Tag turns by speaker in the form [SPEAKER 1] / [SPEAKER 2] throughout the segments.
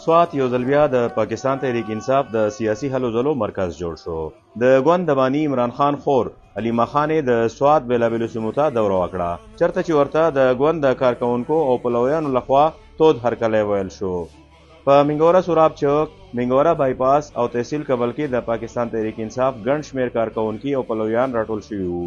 [SPEAKER 1] سوات یو ځل بیا د پاکستان تحریک انصاف د سیاسي هلو ځلو مرکز جوړ شو. د ګوند د بانی عمران خان خور علیمه خانې د سوات بیلابیلو سیمو ته دوره وکړه، چرته چې ورته د ګوند د کارکونکو او پلویانو لخوا تود هرکلی ویل شو. په منګوره سوراب چوک، منګوره بایپاس او تحصیل کابل کې د پاکستان تحریک انصاف ګڼ شمېر کارکونکي او پلویان راټول شوي وو.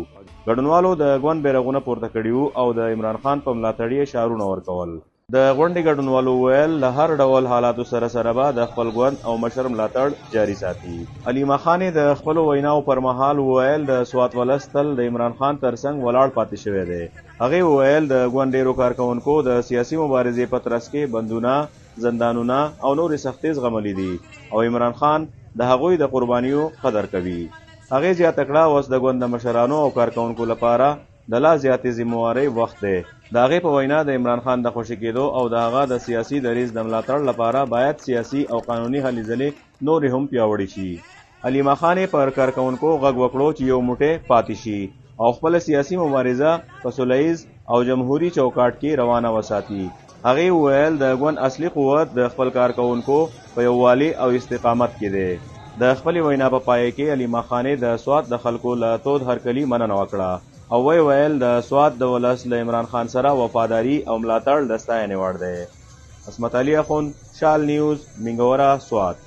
[SPEAKER 1] ګډونوالو د ګوند بیرغونه پورته کړي وو او د عمران خان په ملاتړ یې شعارونه ورکول. د غونډې ګډونوالو ویل له هر ډول حالاتو سره به د خپل ګوند او مشر ملاتړ جاري ساتي. علیمه خانې د خپلو ویناو پر مهال وویل د سوات ولس تل د عمران خان ترڅنګ ولاړ پاتې شوی دی. هغې وویل د ګوند ډېرو کارکونکو د سیاسي مبارزې په ترڅ کې بندونه، زندانونه او نورې سختۍ زغملي دي او عمران خان د هغوی د قربانیو قدر کوي. هغې زیاته کړه اوس د ګوند د مشرانو او کارکونکو لپاره د لا زیاتې ذمهوارۍ وخت دی. د هغې په وینا د عمران خان د خوشي کېدو او د هغه د سیاسي دریځ د ملاتړ لپاره باید سیاسي او قانوني هلې ځلې نورې هم پیاوړې شي. علیمه خانې پر کارکونکو غږ وکړو چې یو موټی پاتې شي او خپله سیاسي مبارزه په سوله ییز او جمهوري چوکاټ کې روانه وساتي. هغې وویل د ګوند اصلي قوت د خپل کارکونکو په یووالي او استقامت کې دی. د خپلې وینا په پای کې علیمه خانې د سوات د خلکو له تود هرکلي مننه وکړه او ویل د سوات د ولس له عمران خان سره وفاداري او ملاتړ د ستاینې وړ دی. عصمت علي اخوند، شال نیوز، منګوره، سوات.